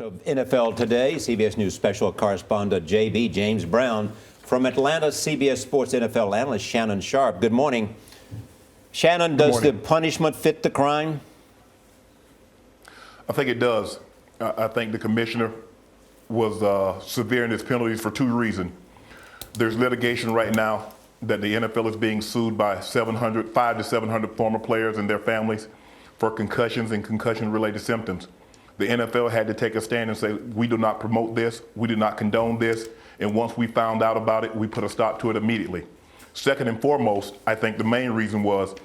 Of NFL Today, CBS News special correspondent JB James Brown from Atlanta, CBS Sports NFL analyst Shannon Sharpe. Good morning. Shannon, does the punishment fit the crime? I think it does. I think the commissioner was severe in his penalties for two reasons. There's litigation right now that the NFL is being sued by 500 to 700 former players and their families for concussions and concussion-related symptoms. The NFL had to take a stand and say, we do not promote this, we do not condone this, and once we found out about it, we put a stop to it immediately. Second and foremost, I think the main reason was,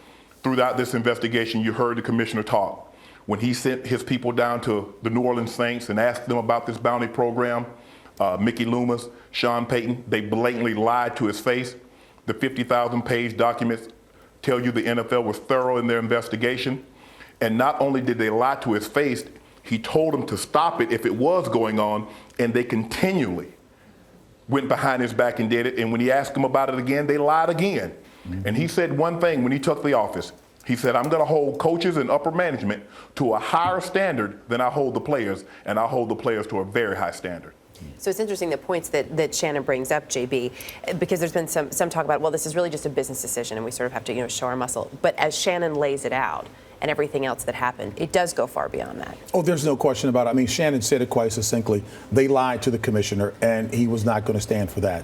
throughout this investigation, you heard the commissioner talk. When he sent his people down to the New Orleans Saints and asked them about this bounty program, Mickey Loomis, Sean Payton, they blatantly lied to his face. The 50,000-page documents tell you the NFL was thorough in their investigation. And not only did they lie to his face, he told them to stop it if it was going on, and they continually went behind his back and did it. And when he asked them about it again, they lied again. Mm-hmm. And he said one thing when he took the office. He said, I'm going to hold coaches and upper management to a higher standard than I hold the players, and I hold the players to a very high standard. So it's interesting the points that Shannon brings up, JB, because there's been some talk about, well, this is really just a business decision and we sort of have to, show our muscle. But as Shannon lays it out and everything else that happened, it does go far beyond that. Oh, there's no question about it. I mean, Shannon said it quite succinctly. They lied to the commissioner and he was not going to stand for that.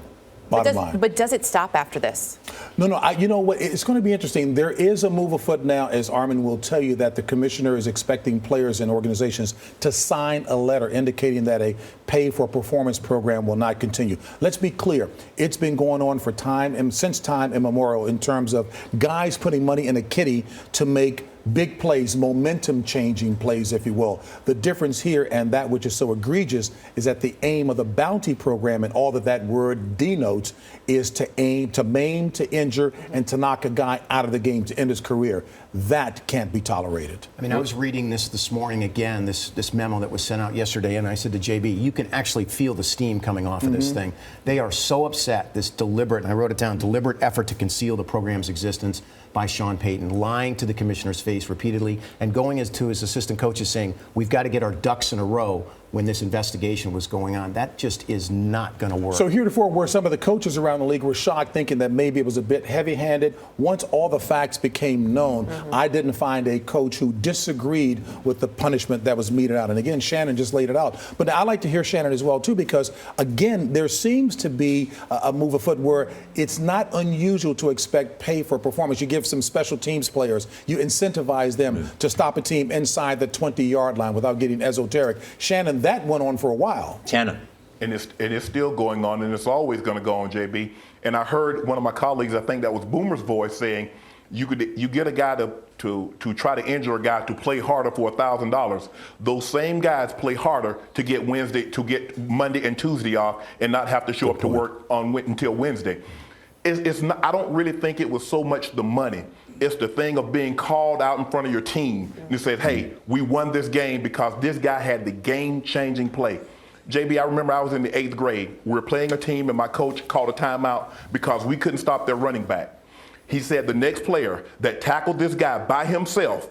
Bottom line. But does it stop after this? No. You know what? It's going to be interesting. There is a move afoot now, as Armin will tell you, that the commissioner is expecting players and organizations to sign a letter indicating that a pay-for-performance program will not continue. Let's be clear. It's been going on for time and since time immemorial in terms of guys putting money in a kitty to make big plays, momentum-changing plays, if you will. The difference here, and that which is so egregious, is that the aim of the bounty program and all that word denotes is to aim, to maim, to injure, and to knock a guy out of the game to end his career. That can't be tolerated. I mean, I was reading this morning again, this memo that was sent out yesterday, and I said to JB, you can actually feel the steam coming off of this thing. They are so upset, this deliberate, and I wrote it down, deliberate effort to conceal the program's existence by Sean Payton, lying to the commissioner's face repeatedly, and going to his assistant coaches saying, we've got to get our ducks in a row when this investigation was going on. That just is not going to work. So heretofore, where some of the coaches around the league were shocked, thinking that maybe it was a bit heavy-handed, once all the facts became known, I didn't find a coach who disagreed with the punishment that was meted out. And again, Shannon just laid it out. But I'd like to hear Shannon as well, too, because, again, there seems to be a move afoot where it's not unusual to expect pay for performance. You give some special teams players, you incentivize them to stop a team inside the 20-yard line without getting esoteric. Shannon, that went on for a while. Shannon. And it's still going on, and it's always going to go on, JB. And I heard one of my colleagues, I think that was Boomer's voice, saying you get a guy to try to injure a guy to play harder for $1,000. Those same guys play harder to get Monday and Tuesday off and not have to show up to work until Wednesday. It's not, I don't really think it was so much the money. It's the thing of being called out in front of your team and said, hey, we won this game because this guy had the game-changing play. JB, I remember I was in the 8th grade. We were playing a team and my coach called a timeout because we couldn't stop their running back. He said the next player that tackled this guy by himself,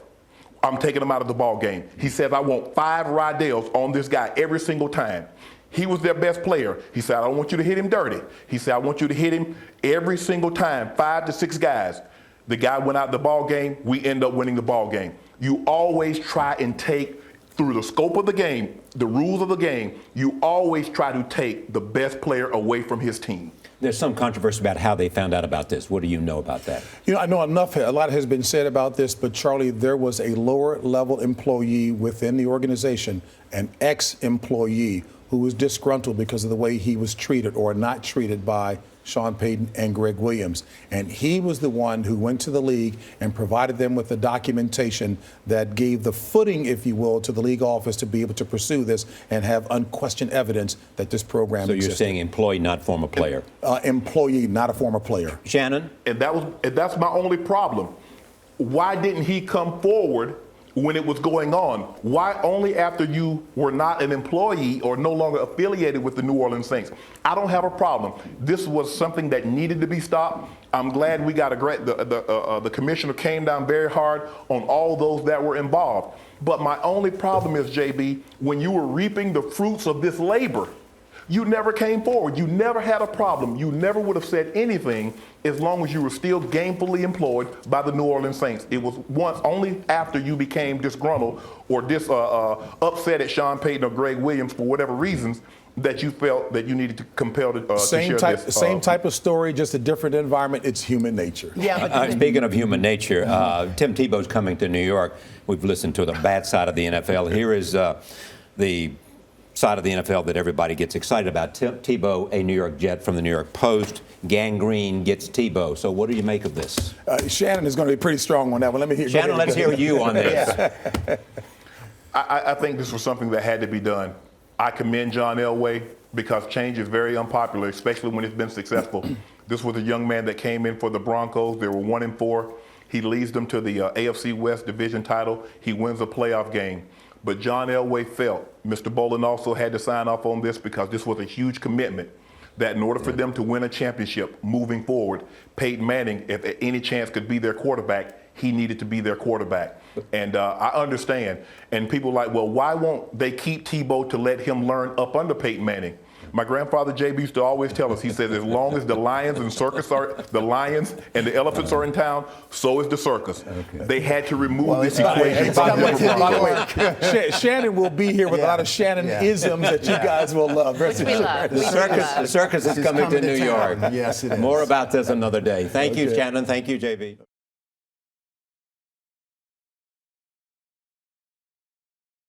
I'm taking him out of the ball game. He said, I want 5 Rydales on this guy every single time. He was their best player. He said, I don't want you to hit him dirty. He said, I want you to hit him every single time, 5 to 6 guys. The guy went out the ball game. We end up winning the ball game. You always try and take, through the scope of the game, the rules of the game, you always try to take the best player away from his team. There's some controversy about how they found out about this. What do you know about that? I know enough. A lot has been said about this, but Charlie, there was a lower-level employee within the organization, an ex-employee, who was disgruntled because of the way he was treated or not treated by Sean Payton and Greg Williams. And he was the one who went to the league and provided them with the documentation that gave the footing, if you will, to the league office to be able to pursue this and have unquestioned evidence that this program existed. So you're saying employee, not former player? Employee, not a former player. Shannon? And that's my only problem. Why didn't he come forward when it was going on. Why only after you were not an employee or no longer affiliated with the New Orleans Saints? I don't have a problem. This was something that needed to be stopped. I'm glad we got the commissioner came down very hard on all those that were involved. But my only problem is, JB, when you were reaping the fruits of this labor, you never came forward. You never had a problem. You never would have said anything as long as you were still gainfully employed by the New Orleans Saints. It was once only after you became disgruntled or upset at Sean Payton or Greg Williams for whatever reasons that you felt that you needed to compel to Same share type, this. same type of story, just a different environment. It's human nature. Yeah. Speaking of human nature, Tim Tebow's coming to New York. We've listened to the bad side of the NFL. Here is the side of the NFL that everybody gets excited about. Tebow, a New York Jet from the New York Post. Gangrene gets Tebow. So what do you make of this? Shannon is going to be pretty strong on that one. Let me hear. Shannon, let's hear you on this. I think this was something that had to be done. I commend John Elway because change is very unpopular, especially when it's been successful. This was a young man that came in for the Broncos. They were 1-4. He leads them to the AFC West division title. He wins a playoff game. But John Elway felt, Mr. Bolin also had to sign off on this because this was a huge commitment, that in order for them to win a championship moving forward, Peyton Manning, if at any chance could be their quarterback, he needed to be their quarterback. And I understand. And people are like, well, why won't they keep Tebow to let him learn up under Peyton Manning? My grandfather JB used to always tell us, he says, as long as the lions and the elephants are in town, so is the circus. Okay. They had to remove this equation. By the way, Shannon will be here with a lot of Shannon-isms that you guys will love. Which we love. The circus is coming to New York. Yes, it is. More about this another day. Thank you, Shannon. Thank you, JB.